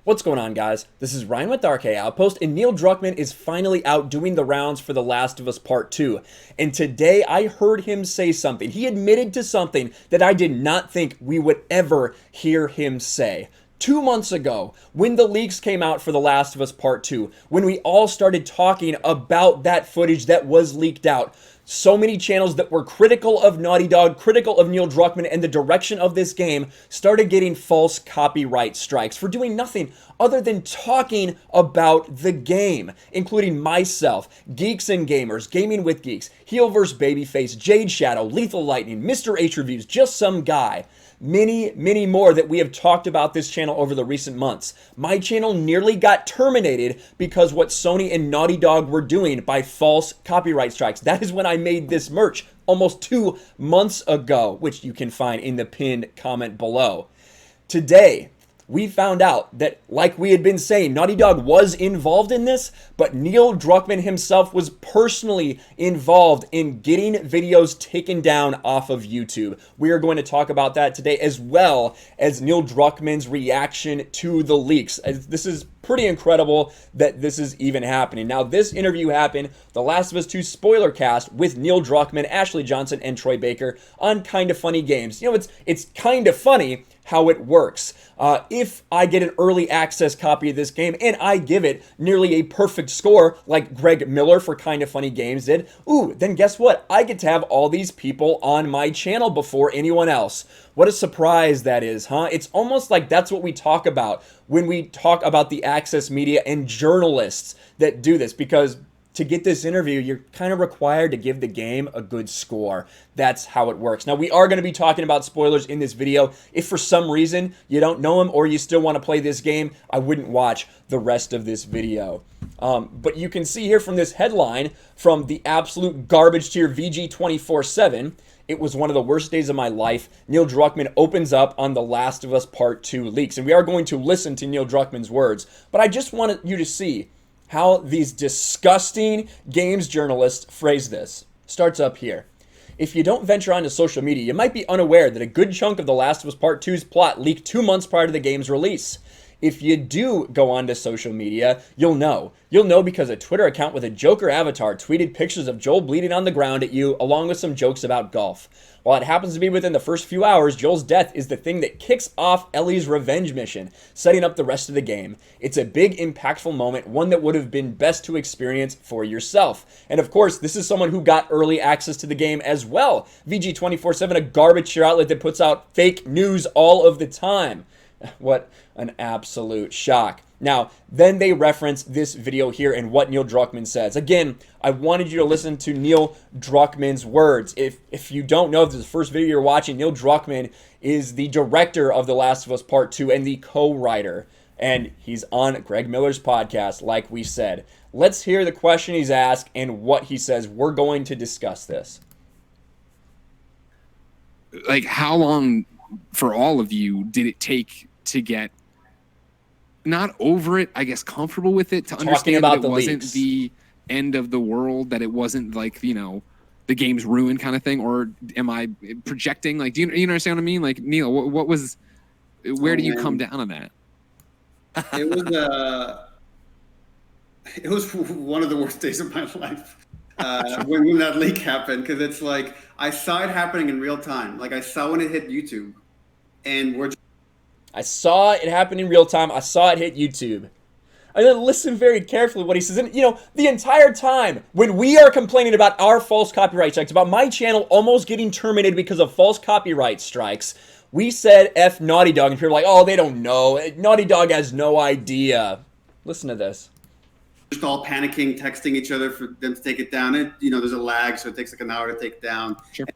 What's going on, guys? This is Ryan with Dark Outpost, and Neil Druckmann is finally out doing the rounds for The Last of Us Part 2. And today I heard him say something. He admitted to something that I did not think we would ever hear him say. 2 months ago, when the leaks came out for The Last of Us Part 2, when we all started talking about that footage that was leaked out, so many channels that were critical of Naughty Dog, critical of Neil Druckmann and the direction of this game started getting false copyright strikes for doing nothing other than talking about the game, including myself, Geeks and Gamers, Gaming with Geeks, Heel vs. Babyface, Jade Shadow, Lethal Lightning, Mr. H Reviews, Just Some Guy. Many more that we have talked about this channel over the recent months. My channel nearly got terminated because what Sony and Naughty Dog were doing by false copyright strikes. That is when I made this merch almost 2 months ago, which you can find in the pinned comment below. Today, we found out that, like we had been saying, Naughty Dog was involved in this, but Neil Druckmann himself was personally involved in getting videos taken down off of YouTube. We are going to talk about that today, as well as Neil Druckmann's reaction to the leaks. This is pretty incredible that this is even happening. Now, this interview happened, The Last of Us 2 spoiler cast with Neil Druckmann, Ashley Johnson, and Troy Baker on Kinda Funny Games. You know, it's kind of funny how it works. If I get an early access copy of this game and I give it nearly a perfect score like Greg Miller for Kinda Funny Games did, then guess what? I get to have all these people on my channel before anyone else. What a surprise that is, huh? It's almost like that's what we talk about when we talk about the access media and journalists that do this, because to get this interview, you're kind of required to give the game a good score. That's how it works. Now, we are going to be talking about spoilers in this video. If for some reason you don't know them or you still want to play this game, I wouldn't watch the rest of this video. But you can see here from this headline, from the absolute garbage tier VG247, it was one of the worst days of my life. Neil Druckmann opens up on The Last of Us Part 2 leaks. And we are going to listen to Neil Druckmann's words. But I just wanted you to see how these disgusting games journalists phrase this. Starts up here. If you don't venture onto social media, you might be unaware that a good chunk of The Last of Us Part 2's plot leaked 2 months prior to the game's release. If you do go onto social media, you'll know. You'll know because a Twitter account with a Joker avatar tweeted pictures of Joel bleeding on the ground at you, along with some jokes about golf. While it happens to be within the first few hours, Joel's death is the thing that kicks off Ellie's revenge mission, setting up the rest of the game. It's a big, impactful moment, one that would have been best to experience for yourself. And of course, this is someone who got early access to the game as well. VG247, a garbage share outlet that puts out fake news all of the time. What an absolute shock. Now, then they reference this video here and what Neil Druckmann says. Again, I wanted you to listen to Neil Druckmann's words. If you don't know, if this is the first video you're watching, Neil Druckmann is the director of The Last of Us Part 2 and the co-writer. And he's on Greg Miller's podcast, like we said. Let's hear the question he's asked and what he says. We're going to discuss this. Like, how long for all of you did it take to get not over it, I guess comfortable with it, to understand that it wasn't the end of the world, that it wasn't like, you know, the game's ruined kind of thing? Or am I projecting? Like, do you understand what I mean? Like, Neil, where do you come down on that? It was one of the worst days of my life when that leak happened, because it's like I saw it happening in real time. Like, I saw when it hit YouTube, and I saw it happen in real time. I saw it hit YouTube. And then listen very carefully what he says. And, you know, the entire time when we are complaining about our false copyright strikes, about my channel almost getting terminated because of false copyright strikes, we said F Naughty Dog, and people are like, oh, they don't know. Naughty Dog has no idea. Listen to this. Just all panicking, texting each other for them to take it down. And, you know, there's a lag, so it takes like an hour to take it down. Sure.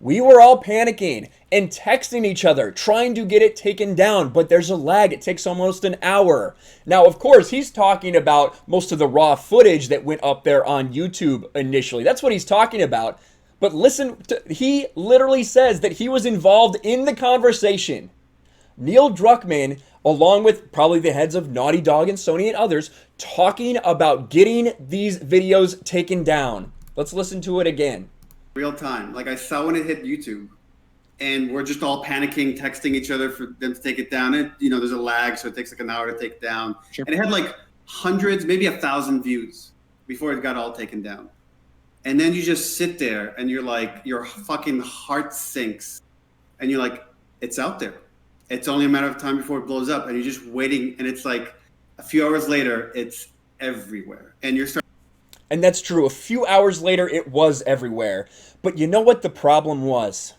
We were all panicking and texting each other, trying to get it taken down, but there's a lag. It takes almost an hour. Now, of course, he's talking about most of the raw footage that went up there on YouTube initially. That's what he's talking about. But listen, he literally says that he was involved in the conversation. Neil Druckmann, along with probably the heads of Naughty Dog and Sony and others, talking about getting these videos taken down. Let's listen to it again. Real time. Like, I saw when it hit YouTube, and we're just all panicking, texting each other for them to take it down. And there's a lag, so it takes like an hour to take it down. Sure. And it had like hundreds, maybe 1,000 views before it got all taken down. And then you just sit there and you're like, your fucking heart sinks, and you're like, it's out there. It's only a matter of time before it blows up, and you're just waiting. And it's like a few hours later, it's everywhere, and you're starting. And that's true. A few hours later, it was everywhere. But you know what the problem was?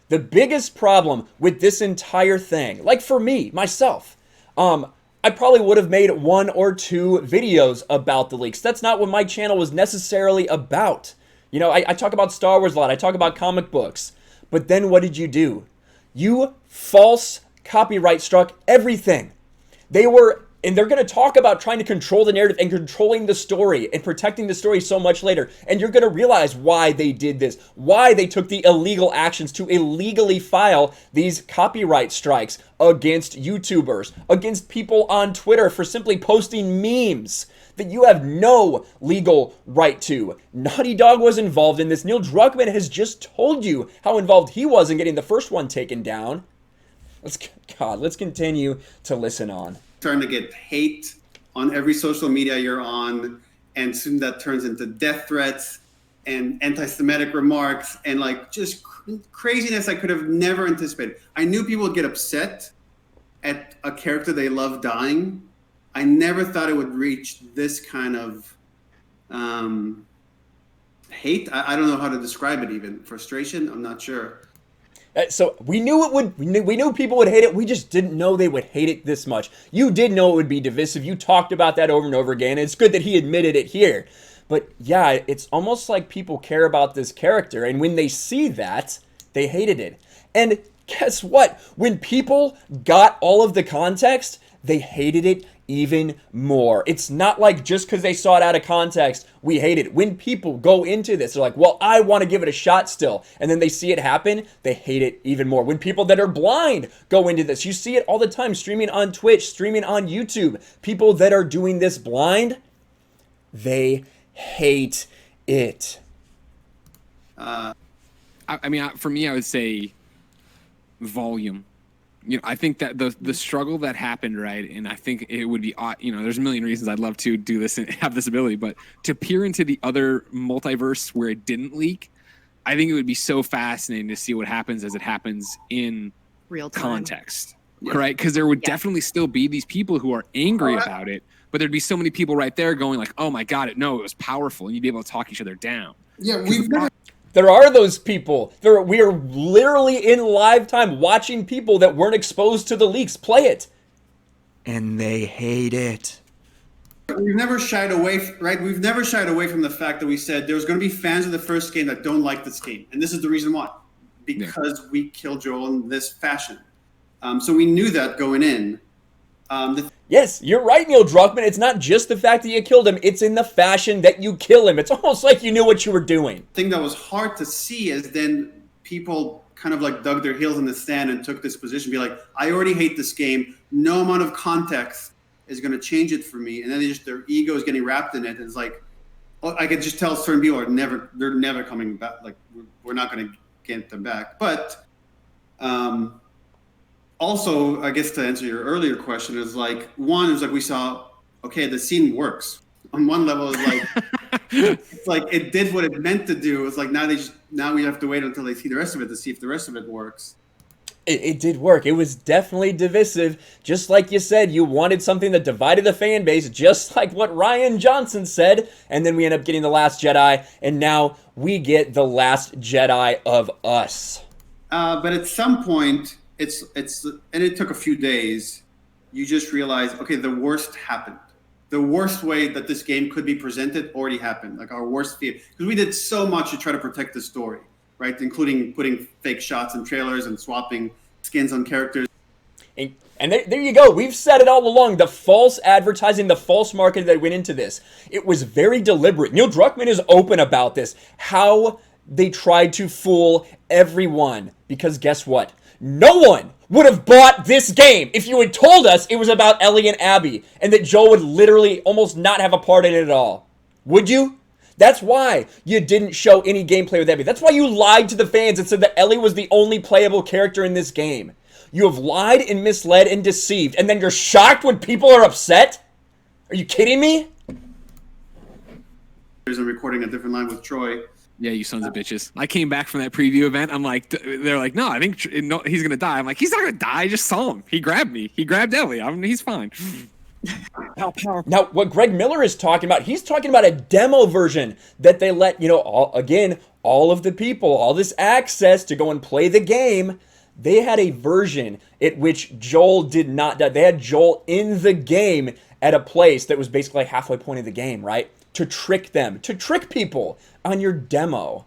The biggest problem with this entire thing, like for me, myself, I probably would have made 1 or 2 videos about the leaks. That's not what my channel was necessarily about. I talk about Star Wars a lot. I talk about comic books. But then what did you do? You false copyright struck everything. And they're going to talk about trying to control the narrative and controlling the story and protecting the story so much later. And you're going to realize why they did this, why they took the illegal actions to illegally file these copyright strikes against YouTubers, against people on Twitter for simply posting memes that you have no legal right to. Naughty Dog was involved in this. Neil Druckmann has just told you how involved he was in getting the first one taken down. Let's continue to listen on. Starting to get hate on every social media you're on, and soon that turns into death threats and anti-Semitic remarks and like just craziness I could have never anticipated. I knew people would get upset at a character they love dying. I never thought it would reach this kind of hate. I don't know how to describe it even. Frustration? I'm not sure. So we knew it would. We knew people would hate it. We just didn't know they would hate it this much. You did know it would be divisive. You talked about that over and over again. And it's good that he admitted it here. But yeah, it's almost like people care about this character, and when they see that, they hated it. And guess what? When people got all of the context, they hated it even more. It's not like just because they saw it out of context, we hate it. When people go into this, they're like, well, I want to give it a shot still. And then they see it happen, they hate it even more. When people that are blind go into this, you see it all the time, streaming on Twitch, streaming on YouTube. People that are doing this blind, they hate it. For me, I would say volume. I think that the struggle that happened, right, and I think it would be, there's a million reasons I'd love to do this and have this ability, but to peer into the other multiverse where it didn't leak, I think it would be so fascinating to see what happens as it happens in real time context, right? Because there would definitely still be these people who are angry about it, but there'd be so many people right there going like, oh my God, it was powerful, and you'd be able to talk each other down. Yeah, we've got. There are those people. We are literally in live time watching people that weren't exposed to the leaks play it. And they hate it. We've never shied away, right? We've never shied away from the fact that we said there's going to be fans of the first game that don't like this game. And this is the reason why. Because we killed Joel in this fashion. So we knew that going in. Yes, you're right, Neil Druckmann. It's not just the fact that you killed him. It's in the fashion that you kill him. It's almost like you knew what you were doing. The thing that was hard to see is then people kind of like dug their heels in the sand and took this position, be like, I already hate this game. No amount of context is going to change it for me. And then their ego is getting wrapped in it. And it's like, I could just tell certain people they're never coming back. Like, we're not going to get them back. But also, I guess to answer your earlier question is like, one is like we saw, okay, the scene works. On one level, it's like it's like it did what it meant to do. It's like now we have to wait until they see the rest of it to see if the rest of it works. It did work. It was definitely divisive. Just like you said, you wanted something that divided the fan base, just like what Rian Johnson said. And then we end up getting The Last Jedi, and now we get The Last Jedi of Us. But at some point, it's and it took a few days, you just realize, okay, the worst happened. The worst way that this game could be presented already happened. Like our worst fear. Because we did so much to try to protect the story, right? Including putting fake shots in trailers and swapping skins on characters. And there you go. We've said it all along. The false advertising, the false marketing that went into this. It was very deliberate. Neil Druckmann is open about this. How they tried to fool everyone. Because guess what? No one would have bought this game if you had told us it was about Ellie and Abby and that Joel would literally almost not have a part in it at all. Would you? That's why you didn't show any gameplay with Ellie. That's why you lied to the fans and said that Ellie was the only playable character in this game. You have lied and misled and deceived, and then you're shocked when people are upset? Are you kidding me? There's a recording a different line with Troy. Yeah, you sons of bitches. I came back from that preview event. I'm like, they're like, no, I think he's going to die. I'm like, he's not going to die. I just saw him. He grabbed me. He grabbed Ellie. He's fine. How powerful. Now, what Greg Miller is talking about, he's talking about a demo version that they let, all of the people, all this access to go and play the game. They had a version at which Joel did not die. They had Joel in the game at a place that was basically like halfway point of the game, right? To trick them, to trick people on your demo.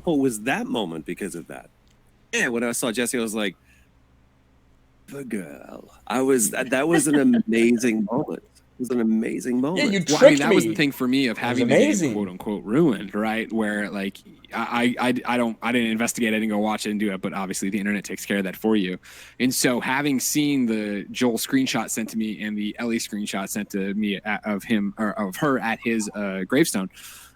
Oh, was that moment because of that? Yeah, when I saw Jesse, I was like, the girl. That was an amazing moment. It was an amazing moment. Yeah, you tricked me. That was the thing for me of having the game, quote unquote, ruined, right? Where like I didn't investigate, I didn't go watch it and do it, but obviously the internet takes care of that for you. And so having seen the Joel screenshot sent to me and the Ellie screenshot sent to me of him or of her at his gravestone,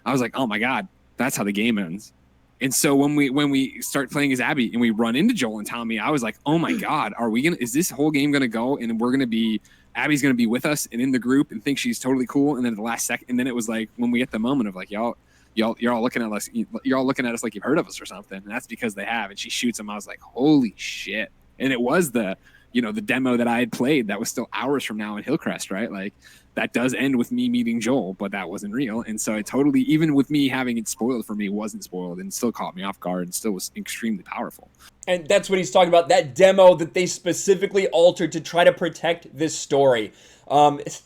I was like, oh my God, that's how the game ends. And so when we start playing as Abby and we run into Joel and Tommy, I was like, oh my God, is this whole game gonna go and we're gonna be Abby's gonna be with us and in the group and think she's totally cool, and then at the last second, and then it was like when we get the moment of like y'all all looking at us, you're all looking at us like you've heard of us or something, and that's because they have. And she shoots him. I was like, holy shit! And it was the demo that I had played that was still hours from now in Hillcrest, right? Like that does end with me meeting Joel, but that wasn't real. And so it totally, even with me having it spoiled for me, wasn't spoiled and still caught me off guard and still was extremely powerful. And that's what he's talking about, that demo that they specifically altered to try to protect this story.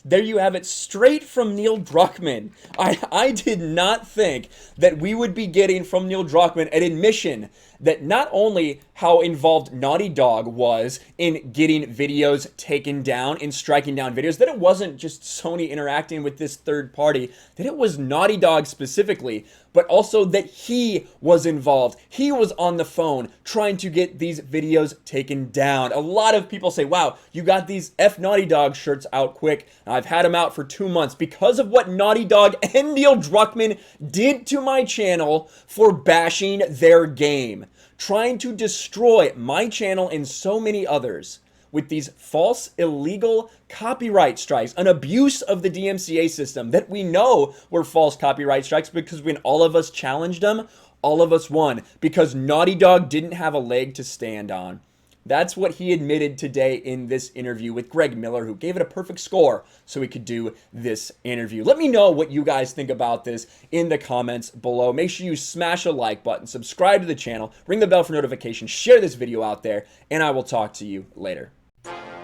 There you have it, straight from Neil Druckmann. I did not think that we would be getting from Neil Druckmann an admission that not only how involved Naughty Dog was in getting videos taken down, in striking down videos, that it wasn't just Sony interacting with this third party, that it was Naughty Dog specifically, but also that he was involved. He was on the phone trying to get these videos taken down. A lot of people say, wow, you got these F Naughty Dog shirts out quick. I've had them out for 2 months because of what Naughty Dog and Neil Druckmann did to my channel for bashing their game, trying to destroy my channel and so many others with these false, illegal copyright strikes, an abuse of the DMCA system that we know were false copyright strikes, because when all of us challenged them, all of us won because Naughty Dog didn't have a leg to stand on. That's what he admitted today in this interview with Greg Miller, who gave it a perfect score so we could do this interview. Let me know what you guys think about this in the comments below. Make sure you smash a like button, subscribe to the channel, ring the bell for notifications, share this video out there, and I will talk to you later.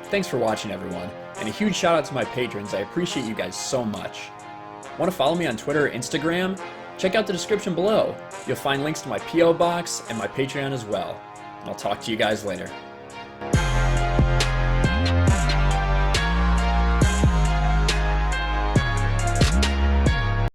Thanks for watching, everyone, and a huge shout out to my patrons. I appreciate you guys so much. Want to follow me on Twitter or Instagram? Check out the description below. You'll find links to my P.O. box and my Patreon as well. And I'll talk to you guys later.